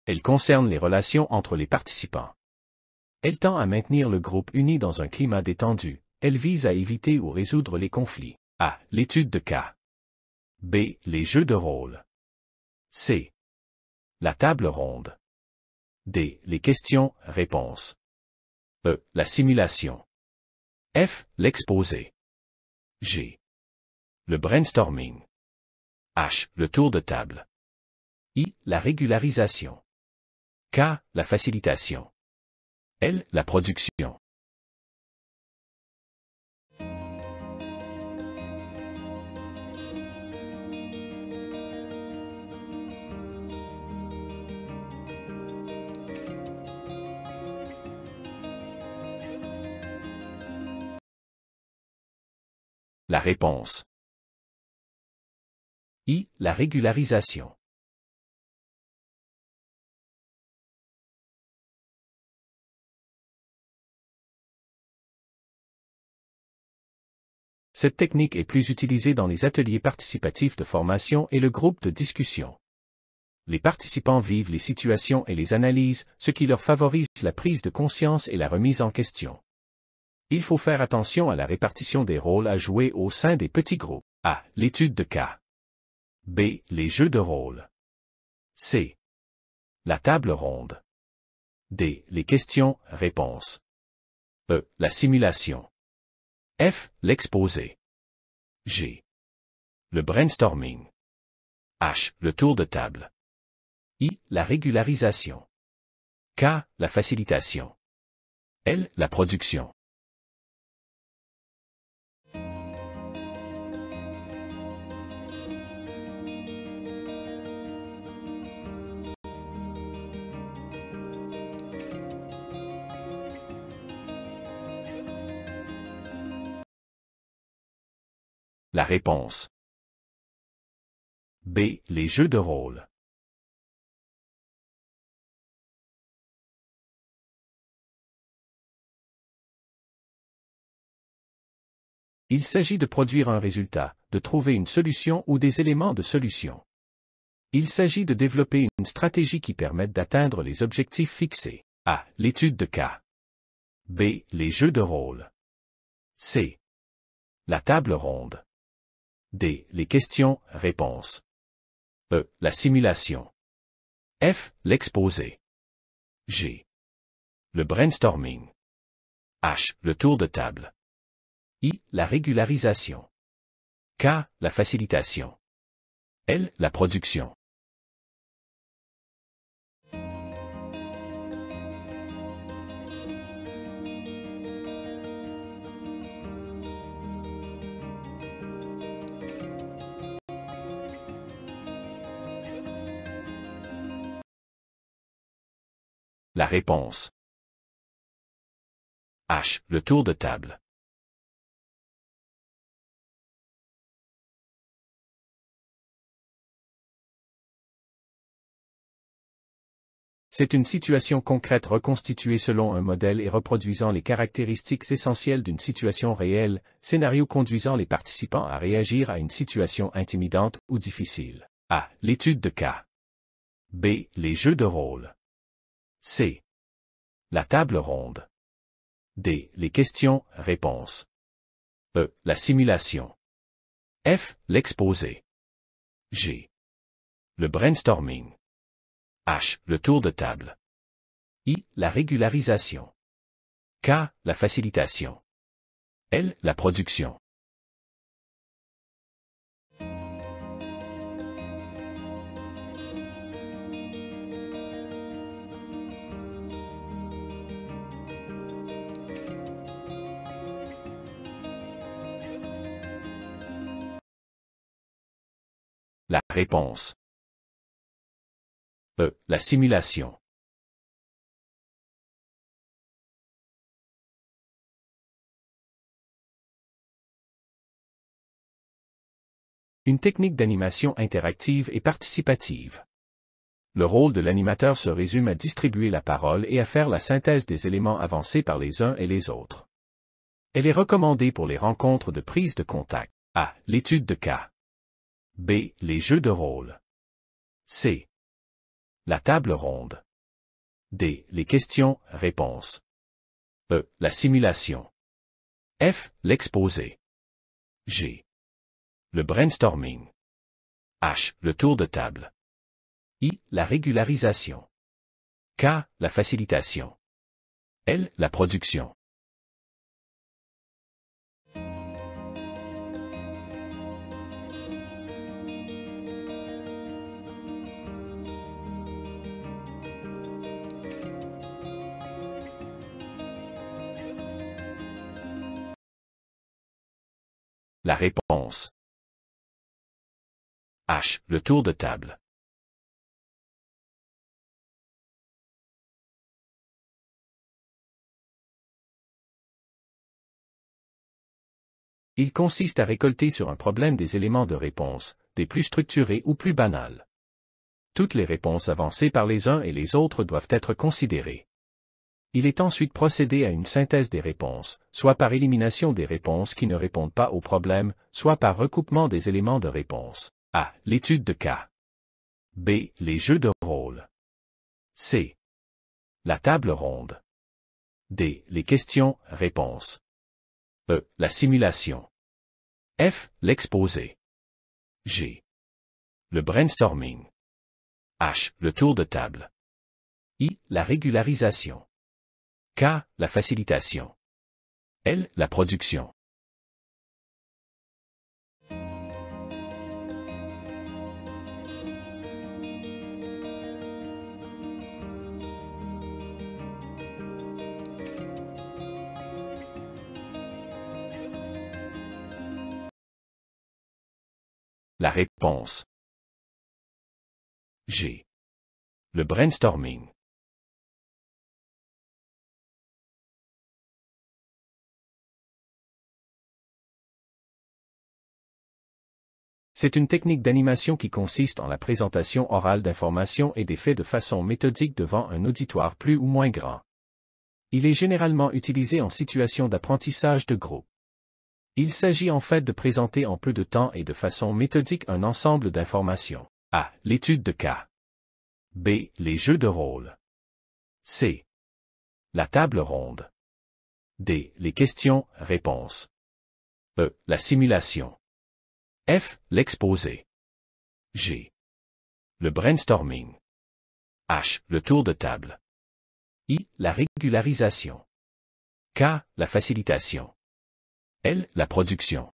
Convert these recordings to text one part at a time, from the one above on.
Elle concerne les relations entre les participants. Elle tend à maintenir le groupe uni dans un climat détendu. Elle vise à éviter ou résoudre les conflits. A. L'étude de cas. B. Les jeux de rôle. C. La table ronde. D. Les questions-réponses. E. La simulation. F. L'exposé. G. Le brainstorming. H. Le tour de table. I. La régularisation. K. La facilitation. L. La production. La réponse. I. La régularisation. Cette technique est plus utilisée dans les ateliers participatifs de formation et le groupe de discussion. Les participants vivent les situations et les analysent, ce qui leur favorise la prise de conscience et la remise en question. Il faut faire attention à la répartition des rôles à jouer au sein des petits groupes. A. L'étude de cas. B. Les jeux de rôle. C. La table ronde. D. Les questions-réponses. E. La simulation. F. L'exposé. G. Le brainstorming. H. Le tour de table. I. La régularisation. K. La facilitation. L. La production. La réponse. B. Les jeux de rôle. Il s'agit de produire un résultat, de trouver une solution ou des éléments de solution. Il s'agit de développer une stratégie qui permette d'atteindre les objectifs fixés. A. L'étude de cas. B. Les jeux de rôle. C. La table ronde. D. Les questions-réponses. E. La simulation. F. L'exposé. G. Le brainstorming. H. Le tour de table. I. La régularisation. K. La facilitation. L. La production. La réponse. H. Le tour de table. C'est une situation concrète reconstituée selon un modèle et reproduisant les caractéristiques essentielles d'une situation réelle, scénario conduisant les participants à réagir à une situation intimidante ou difficile. A. L'étude de cas. B. Les jeux de rôle. C. La table ronde. D. Les questions-réponses. E. La simulation. F. L'exposé. G. Le brainstorming. H. Le tour de table. I. La régularisation. K. La facilitation. L. La production. La réponse. E. La simulation. Une technique d'animation interactive et participative. Le rôle de l'animateur se résume à distribuer la parole et à faire la synthèse des éléments avancés par les uns et les autres. Elle est recommandée pour les rencontres de prise de contact. A. L'étude de cas. B. Les jeux de rôle. C. La table ronde. D. Les questions-réponses. E. La simulation. F. L'exposé. G. Le brainstorming. H. Le tour de table. I. La régularisation. K. La facilitation. L. La production. La réponse. H. Le tour de table. Il consiste à récolter sur un problème des éléments de réponse, des plus structurés ou plus banals. Toutes les réponses avancées par les uns et les autres doivent être considérées. Il est ensuite procédé à une synthèse des réponses, soit par élimination des réponses qui ne répondent pas au problème, soit par recoupement des éléments de réponse. A. L'étude de cas. B. Les jeux de rôle. C. La table ronde. D. Les questions-réponses. E. La simulation. F. L'exposé. G. Le brainstorming. H. Le tour de table. I. La régularisation. K. La facilitation. L. La production. La réponse. G. Le brainstorming. C'est une technique d'animation qui consiste en la présentation orale d'informations et des faits de façon méthodique devant un auditoire plus ou moins grand. Il est généralement utilisé en situation d'apprentissage de groupe. Il s'agit en fait de présenter en peu de temps et de façon méthodique un ensemble d'informations. A. L'étude de cas. B. Les jeux de rôle. C. La table ronde. D. Les questions-réponses. E. La simulation. F. L'exposé. G. Le brainstorming. H. Le tour de table. I. La régularisation. K. La facilitation. L. La production.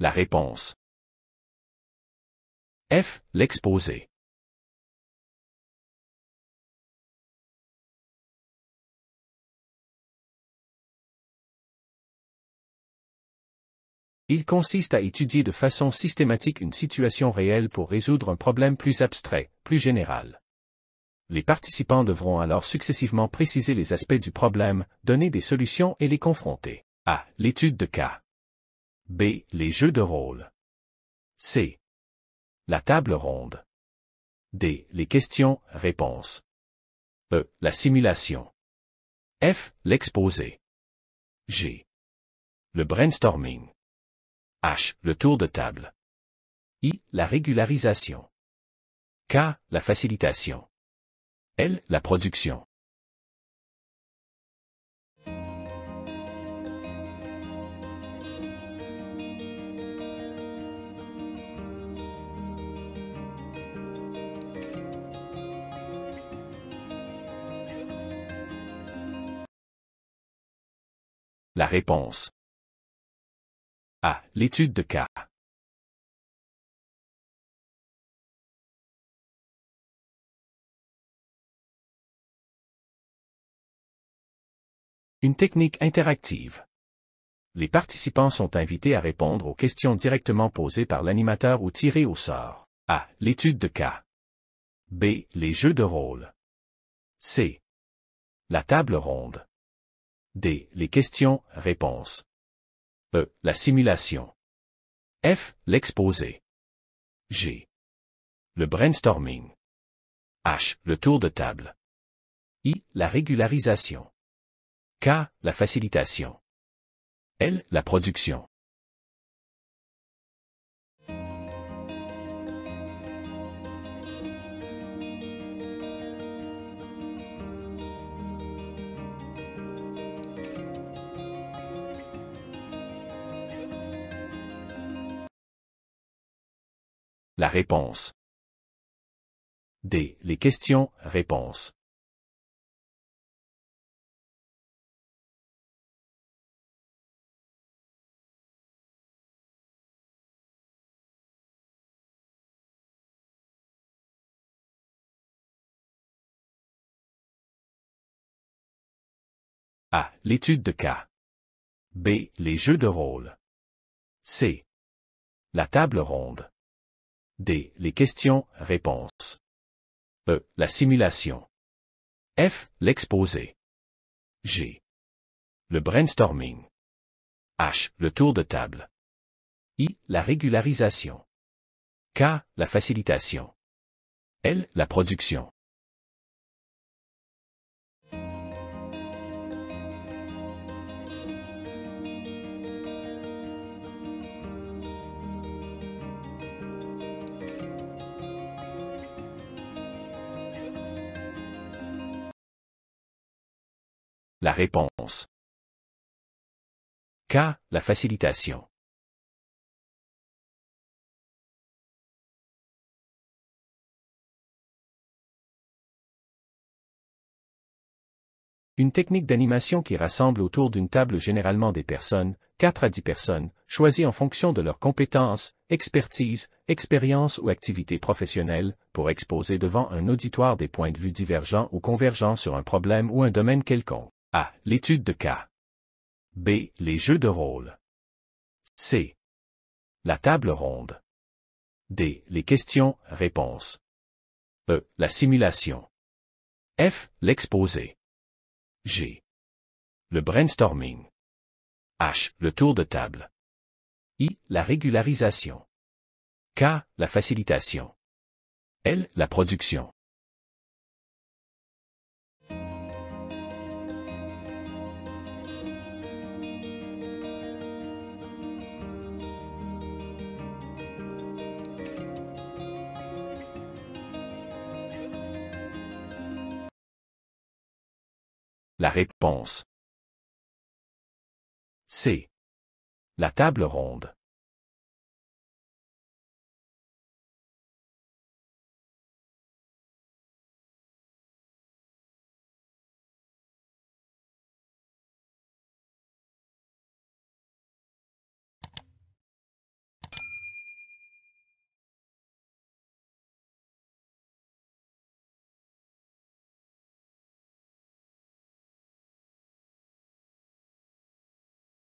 La réponse. F. L'exposé. Il consiste à étudier de façon systématique une situation réelle pour résoudre un problème plus abstrait, plus général. Les participants devront alors successivement préciser les aspects du problème, donner des solutions et les confronter. A. L'étude de cas. B. Les jeux de rôle. C. La table ronde. D. Les questions-réponses. E. La simulation. F. L'exposé. G. Le brainstorming. H. Le tour de table. I. La régularisation. K. La facilitation. L. La production. La réponse. A. L'étude de cas. Une technique interactive. Les participants sont invités à répondre aux questions directement posées par l'animateur ou tirées au sort. A. L'étude de cas. B. Les jeux de rôle. C. La table ronde. D. Les questions-réponses. E. La simulation. F. L'exposé. G. Le brainstorming. H. Le tour de table. I. La régularisation. K. La facilitation. L. La production. La réponse. D. Les questions-réponses. A. L'étude de cas. B. Les jeux de rôle. C. La table ronde. D. Les questions-réponses. E. La simulation. F. L'exposé. G. Le brainstorming. H. Le tour de table. I. La régularisation. K. La facilitation. L. La production. La réponse. K. La facilitation. Une technique d'animation qui rassemble autour d'une table généralement des personnes, 4 à 10 personnes, choisies en fonction de leurs compétences, expertise, expérience ou activité professionnelle, pour exposer devant un auditoire des points de vue divergents ou convergents sur un problème ou un domaine quelconque. A. L'étude de cas. B. Les jeux de rôle. C. La table ronde. D. Les questions-réponses. E. La simulation. F. L'exposé. G. Le brainstorming. H. Le tour de table. I. La régularisation. K. La facilitation. L. La production. La réponse. C. La table ronde.